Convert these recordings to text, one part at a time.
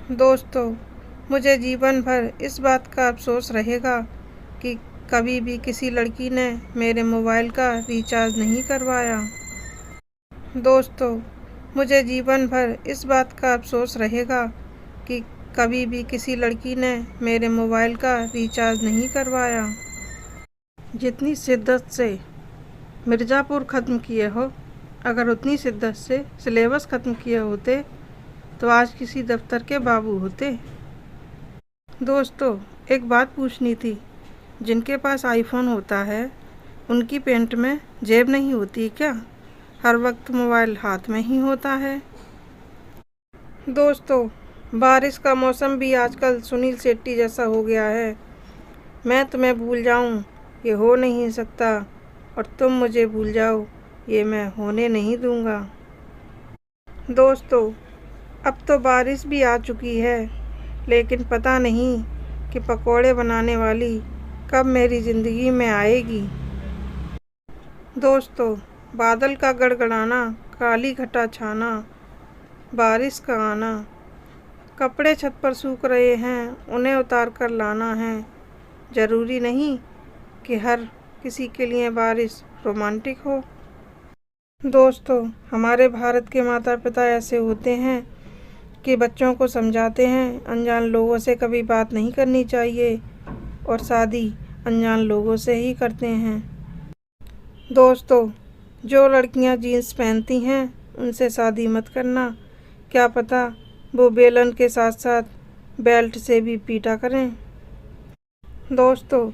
दोस्तों, मुझे जीवन भर इस बात का अफ़सोस रहेगा कि कभी भी किसी लड़की ने मेरे मोबाइल का रिचार्ज नहीं करवाया। दोस्तों, मुझे जीवन भर इस बात का अफ़सोस रहेगा कि कभी भी किसी लड़की ने मेरे मोबाइल का रिचार्ज नहीं करवाया। जितनी शिद्दत से मिर्ज़ापुर ख़त्म किए हो, अगर उतनी शिद्दत से सिलेबस ख़त्म किए होते तो आज किसी दफ्तर के बाबू होते। दोस्तों, एक बात पूछनी थी, जिनके पास आईफोन होता है उनकी पैंट में जेब नहीं होती क्या? हर वक्त मोबाइल हाथ में ही होता है। दोस्तों, बारिश का मौसम भी आजकल सुनील शेट्टी जैसा हो गया है। मैं तुम्हें भूल जाऊं ये हो नहीं सकता, और तुम मुझे भूल जाओ ये मैं होने नहीं दूंगा। दोस्तों, अब तो बारिश भी आ चुकी है, लेकिन पता नहीं कि पकौड़े बनाने वाली कब मेरी ज़िंदगी में आएगी। दोस्तों, बादल का गड़गड़ाना, काली घटा छाना, बारिश का आना, कपड़े छत पर सूख रहे हैं, उन्हें उतार कर लाना है। ज़रूरी नहीं कि हर किसी के लिए बारिश रोमांटिक हो। दोस्तों, हमारे भारत के माता पिता ऐसे होते हैं कि बच्चों को समझाते हैं अनजान लोगों से कभी बात नहीं करनी चाहिए, और शादी अनजान लोगों से ही करते हैं। दोस्तों, जो लड़कियां जीन्स पहनती हैं उनसे शादी मत करना, क्या पता वो बेलन के साथ साथ बेल्ट से भी पीटा करें। दोस्तों,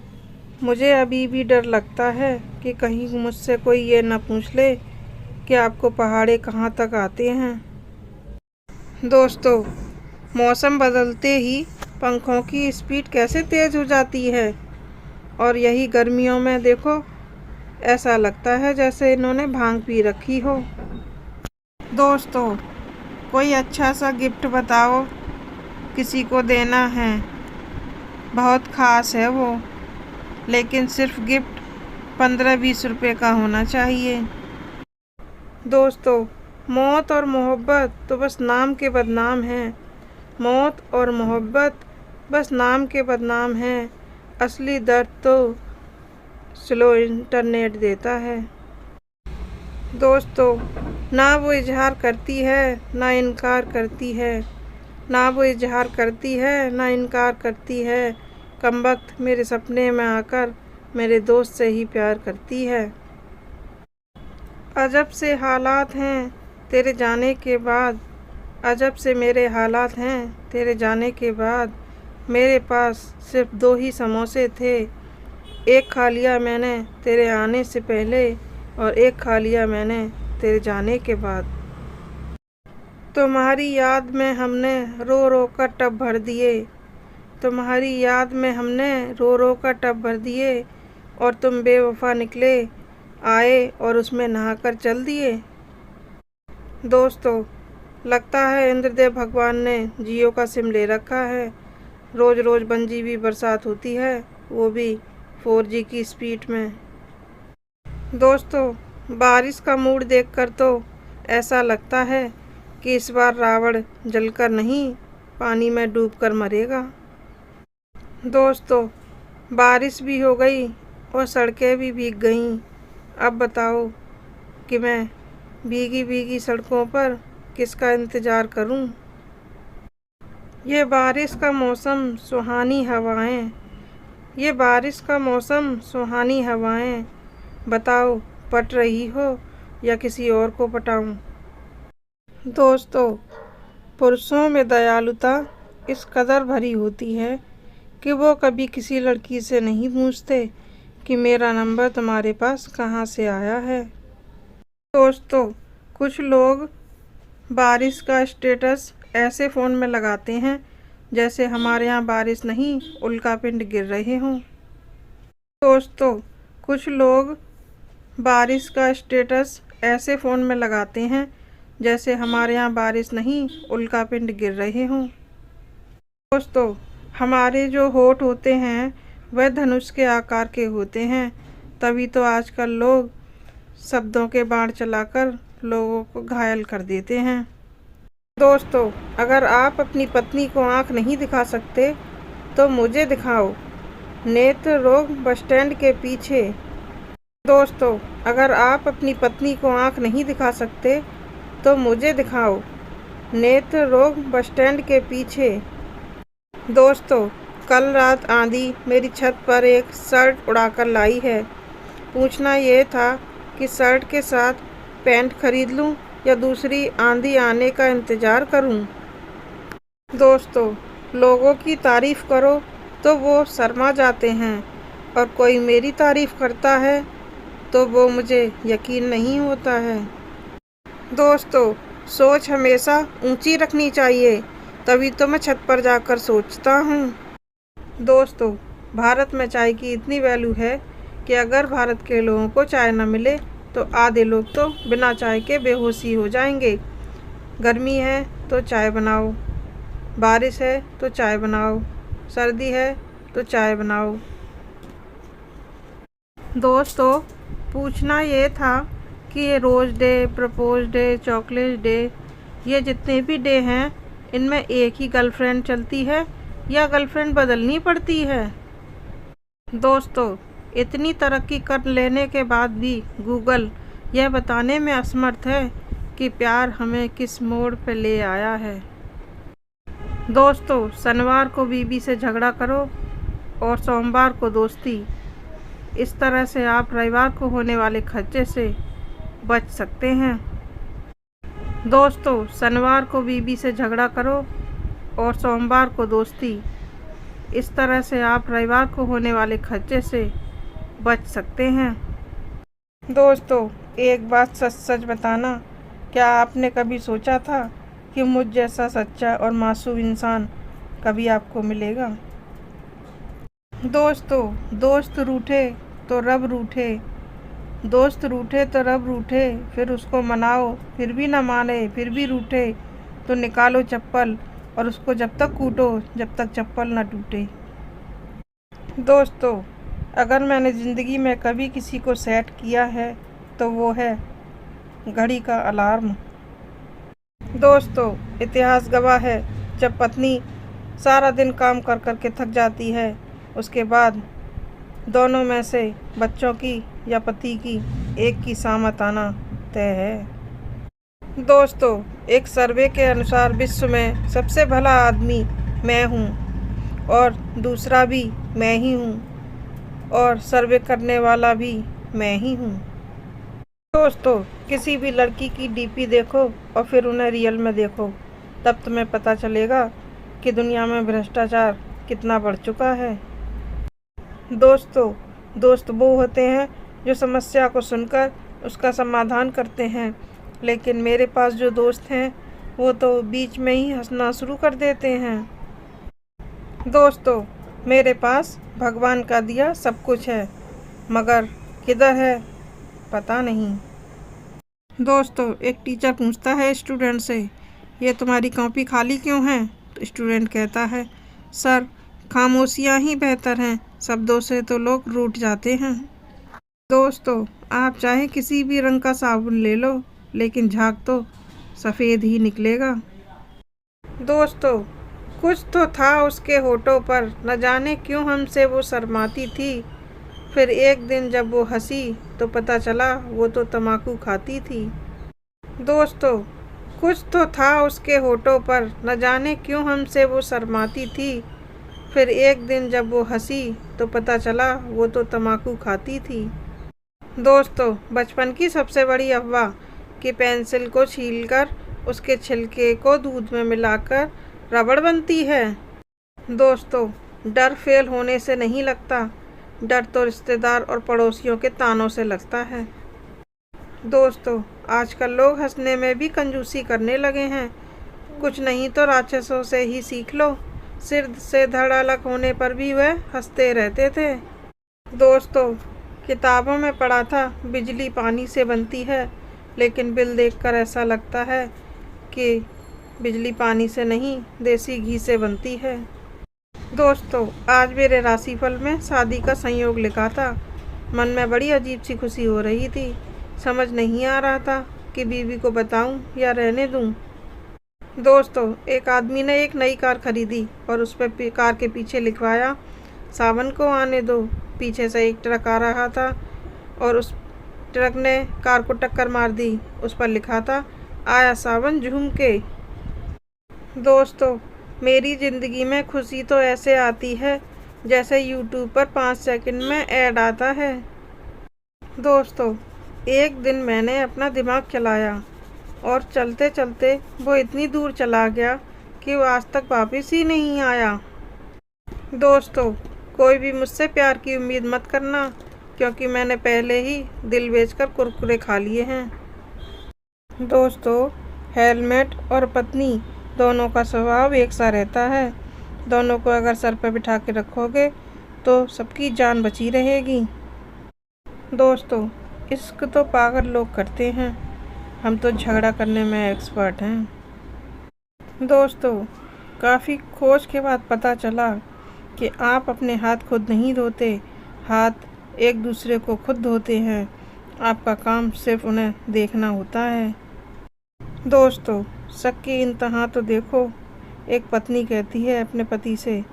मुझे अभी भी डर लगता है कि कहीं मुझसे कोई ये ना पूछ ले कि आपको पहाड़े कहाँ तक आते हैं। दोस्तों, मौसम बदलते ही पंखों की स्पीड कैसे तेज़ हो जाती है, और यही गर्मियों में देखो, ऐसा लगता है जैसे इन्होंने भांग पी रखी हो। दोस्तों, कोई अच्छा सा गिफ्ट बताओ, किसी को देना है, बहुत ख़ास है वो, लेकिन सिर्फ गिफ्ट 15-20 रुपए का होना चाहिए। दोस्तों, मौत और मोहब्बत तो बस नाम के बदनाम हैं। मौत और मोहब्बत बस नाम के बदनाम हैं। असली दर्द तो स्लो इंटरनेट देता है। दोस्तों, ना वो इजहार करती है ना इनकार करती है, ना वो इजहार करती है ना इनकार करती है। कमबख्त मेरे सपने में आकर मेरे दोस्त से ही प्यार करती है। अजब से हालात हैं तेरे जाने के बाद, अजब से मेरे हालात हैं तेरे जाने के बाद। मेरे पास सिर्फ 2 ही समोसे थे, एक खा लिया मैंने तेरे आने से पहले, और एक खा लिया मैंने तेरे जाने के बाद। तुम्हारी याद में हमने रो रो कर टब भर दिए, तुम्हारी याद में हमने रो रो कर टब भर दिए, और तुम बेवफा निकले आए और उसमें नहाकर चल दिए। दोस्तों, लगता है इंद्रदेव भगवान ने जियो का सिम ले रखा है। रोज़ रोज़ 1 GB बरसात होती है, वो भी 4G की स्पीड में। दोस्तों, बारिश का मूड देखकर तो ऐसा लगता है कि इस बार रावण जलकर नहीं, पानी में डूबकर मरेगा। दोस्तों, बारिश भी हो गई और सड़कें भी भीग गईं। अब बताओ कि मैं भीगी भीगी सड़कों पर किसका इंतज़ार करूं। ये बारिश का मौसम सुहानी हवाएं, ये बारिश का मौसम सुहानी हवाएं, बताओ पट रही हो या किसी और को पटाऊं। दोस्तों, पुरुषों में दयालुता इस कदर भरी होती है कि वो कभी किसी लड़की से नहीं पूछते कि मेरा नंबर तुम्हारे पास कहाँ से आया है। दोस्तों, कुछ लोग बारिश का स्टेटस ऐसे फ़ोन में लगाते हैं जैसे हमारे यहाँ बारिश नहीं उल्कापिंड गिर रहे हों। दोस्तों, कुछ लोग बारिश का स्टेटस ऐसे फ़ोन में लगाते हैं जैसे हमारे यहाँ बारिश नहीं उल्कापिंड गिर रहे हों। दोस्तों, हमारे जो होठ होते हैं वह धनुष के आकार के होते हैं, तभी तो आजकल लोग शब्दों के बाण चलाकर लोगों को घायल कर देते हैं। दोस्तों, अगर आप अपनी पत्नी को आँख नहीं दिखा सकते तो मुझे दिखाओ। नेत्र रोग बस स्टैंड के पीछे। दोस्तों, अगर आप अपनी पत्नी को आँख नहीं दिखा सकते तो मुझे दिखाओ। नेत्र रोग बस स्टैंड के पीछे। दोस्तों, कल रात आंधी मेरी छत पर एक शर्ट उड़ाकर लाई है। पूछना ये था कि शर्ट के साथ पैंट खरीद लूं या दूसरी आंधी आने का इंतज़ार करूं। दोस्तों, लोगों की तारीफ़ करो तो वो शर्मा जाते हैं और कोई मेरी तारीफ़ करता है तो वो मुझे यकीन नहीं होता है। दोस्तों, सोच हमेशा ऊंची रखनी चाहिए, तभी तो मैं छत पर जाकर सोचता हूँ। दोस्तों, भारत में चाय की इतनी वैल्यू है कि अगर भारत के लोगों को चाय न मिले तो आधे लोग तो बिना चाय के बेहोशी हो जाएंगे। गर्मी है तो चाय बनाओ, बारिश है तो चाय बनाओ, सर्दी है तो चाय बनाओ। दोस्तों, पूछना ये था कि ये rose day, propose day, chocolate day, ये जितने भी डे हैं इनमें एक ही गर्लफ्रेंड चलती है या गर्लफ्रेंड बदलनी पड़ती है। दोस्तों, इतनी तरक्की कर लेने के बाद भी गूगल यह बताने में असमर्थ है कि प्यार हमें किस मोड़ पर ले आया है। दोस्तों, शनिवार को बीवी से झगड़ा करो और सोमवार को दोस्ती। इस तरह से आप रविवार को होने वाले खर्चे से बच सकते हैं। दोस्तों, शनिवार को बीवी से झगड़ा करो और सोमवार को दोस्ती। इस तरह से आप रविवार को होने वाले खर्चे से बच सकते हैं। दोस्तों, एक बात सच सच बताना, क्या आपने कभी सोचा था कि मुझ जैसा सच्चा और मासूम इंसान कभी आपको मिलेगा? दोस्तों, दोस्त रूठे तो रब रूठे, दोस्त रूठे तो रब रूठे, फिर उसको मनाओ फिर भी ना माने फिर भी रूठे, तो निकालो चप्पल और उसको जब तक कूटो जब तक चप्पल ना टूटे। दोस्तों, अगर मैंने ज़िंदगी में कभी किसी को सेट किया है तो वो है घड़ी का अलार्म। दोस्तों, इतिहास गवाह है, जब पत्नी सारा दिन काम कर कर के थक जाती है, उसके बाद दोनों में से बच्चों की या पति की एक की सामत आना तय है। दोस्तों, एक सर्वे के अनुसार विश्व में सबसे भला आदमी मैं हूँ और दूसरा भी मैं ही हूँ और सर्वे करने वाला भी मैं ही हूँ। दोस्तों, किसी भी लड़की की डीपी देखो और फिर उन्हें रियल में देखो, तब तुम्हें पता चलेगा कि दुनिया में भ्रष्टाचार कितना बढ़ चुका है। दोस्तों, दोस्त वो होते हैं जो समस्या को सुनकर उसका समाधान करते हैं, लेकिन मेरे पास जो दोस्त हैं वो तो बीच में ही हंसना शुरू कर देते हैं। दोस्तों, मेरे पास भगवान का दिया सब कुछ है, मगर किधर है पता नहीं। दोस्तों, एक टीचर पूछता है स्टूडेंट से, ये तुम्हारी कॉपी खाली क्यों है? तो स्टूडेंट कहता है, सर खामोशियाँ ही बेहतर हैं, शब्दों से तो लोग रूठ जाते हैं। दोस्तों, आप चाहे किसी भी रंग का साबुन ले लो, लेकिन झाग तो सफ़ेद ही निकलेगा। दोस्तों, कुछ तो था उसके होठों पर, न जाने क्यों हमसे वो शर्माती थी। फिर एक दिन जब वो हंसी तो पता चला वो तो तम्बाकू खाती थी। दोस्तों, कुछ तो था उसके होठों पर, न जाने क्यों हमसे वो शर्माती थी। फिर एक दिन जब वो हंसी तो पता चला वो तो तम्बाकू खाती थी। दोस्तों, बचपन की सबसे बड़ी अफवाह कि पेंसिल को छीलकर उसके छिलके को दूध में मिलाकर रबड़ बनती है। दोस्तों, डर फेल होने से नहीं लगता, डर तो रिश्तेदार और पड़ोसियों के तानों से लगता है। दोस्तों, आजकल लोग हंसने में भी कंजूसी करने लगे हैं। कुछ नहीं तो राक्षसों से ही सीख लो, सिर से धड़ अलग होने पर भी वह हंसते रहते थे। दोस्तों, किताबों में पढ़ा था बिजली पानी से बनती है, लेकिन बिल देखकर ऐसा लगता है कि बिजली पानी से नहीं देसी घी से बनती है। दोस्तों, आज मेरे राशिफल में शादी का संयोग लिखा था। मन में बड़ी अजीब सी खुशी हो रही थी, समझ नहीं आ रहा था कि बीवी को बताऊं या रहने दूं। दोस्तों, एक आदमी ने एक नई कार खरीदी और उस पर कार के पीछे लिखवाया, सावन को आने दो। पीछे से एक ट्रक आ रहा था और उस ट्रक ने कार को टक्कर मार दी। उस पर लिखा था, आया सावन झूम के। दोस्तों, मेरी ज़िंदगी में खुशी तो ऐसे आती है जैसे यूट्यूब पर 5 सेकंड में ऐड आता है। दोस्तों, एक दिन मैंने अपना दिमाग चलाया और चलते चलते वो इतनी दूर चला गया कि वो आज तक वापस ही नहीं आया। दोस्तों, कोई भी मुझसे प्यार की उम्मीद मत करना, क्योंकि मैंने पहले ही दिल बेचकर कुरकुरे खा लिए हैं। दोस्तों, हेलमेट और पत्नी दोनों का स्वभाव एक सा रहता है। दोनों को अगर सर पर बिठा के रखोगे तो सबकी जान बची रहेगी। दोस्तों, इश्क तो पागल लोग करते हैं, हम तो झगड़ा करने में एक्सपर्ट हैं। दोस्तों, काफ़ी खोज के बाद पता चला कि आप अपने हाथ खुद नहीं धोते, हाथ एक दूसरे को खुद धोते हैं। आपका काम सिर्फ उन्हें देखना होता है। दोस्तों, शक की इंतहा तो देखो। एक पत्नी कहती है अपने पति से,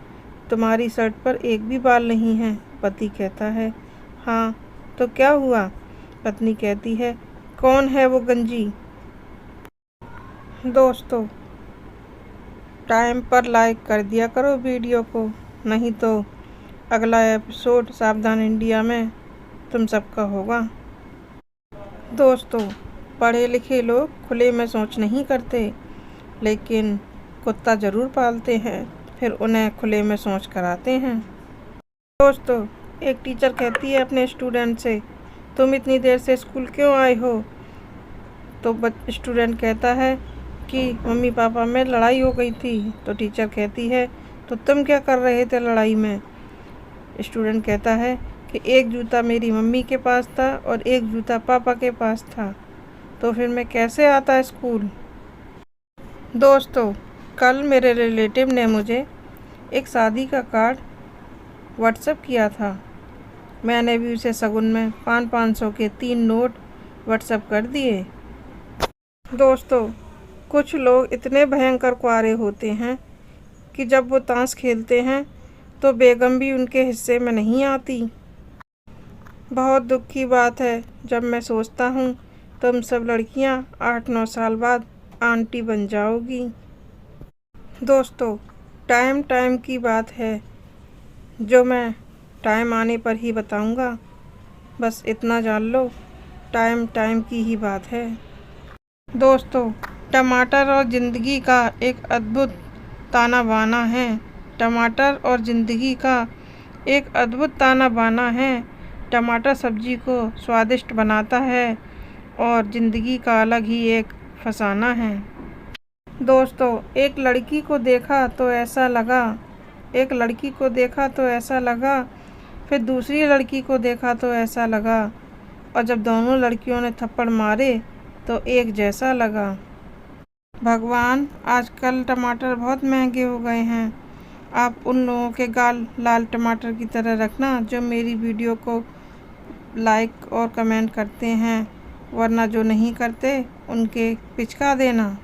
तुम्हारी शर्ट पर एक भी बाल नहीं है। पति कहता है, हाँ तो क्या हुआ? पत्नी कहती है, कौन है वो गंजी? दोस्तों, टाइम पर लाइक कर दिया करो वीडियो को, नहीं तो अगला एपिसोड सावधान इंडिया में तुम सबका होगा। दोस्तों, पढ़े लिखे लोग खुले में सोच नहीं करते, लेकिन कुत्ता ज़रूर पालते हैं, फिर उन्हें खुले में सोच कराते हैं। दोस्तों, एक टीचर कहती है अपने स्टूडेंट से, तुम इतनी देर से स्कूल क्यों आए हो? तो स्टूडेंट कहता है कि मम्मी पापा में लड़ाई हो गई थी। तो टीचर कहती है, तो तुम क्या कर रहे थे लड़ाई में? स्टूडेंट कहता है कि एक जूता मेरी मम्मी के पास था और एक जूता पापा के पास था, तो फिर मैं कैसे आता स्कूल? दोस्तों, कल मेरे रिलेटिव ने मुझे एक शादी का कार्ड व्हाट्सएप किया था। मैंने भी उसे शगुन में 500 के 3 नोट व्हाट्सएप कर दिए। दोस्तों, कुछ लोग इतने भयंकर कुंवारे होते हैं कि जब वो ताश खेलते हैं तो बेगम भी उनके हिस्से में नहीं आती। बहुत दुख की बात है जब मैं सोचता हूँ तुम सब लड़कियाँ 8-9 साल बाद आंटी बन जाओगी। दोस्तों, टाइम की बात है, जो मैं टाइम आने पर ही बताऊंगा। बस इतना जान लो, टाइम की ही बात है। दोस्तों, टमाटर और ज़िंदगी का एक अद्भुत ताना बाना है। टमाटर और ज़िंदगी का एक अद्भुत ताना बाना है। टमाटर सब्जी को स्वादिष्ट बनाता है और ज़िंदगी का अलग ही एक फसाना है। दोस्तों, एक लड़की को देखा तो ऐसा लगा, फिर दूसरी लड़की को देखा तो ऐसा लगा, और जब दोनों लड़कियों ने थप्पड़ मारे तो एक जैसा लगा। भगवान, आजकल टमाटर बहुत महंगे हो गए हैं। आप उन लोगों के गाल लाल टमाटर की तरह रखना जो मेरी वीडियो को लाइक और कमेंट करते हैं, वरना जो नहीं करते उनके पिचका देना।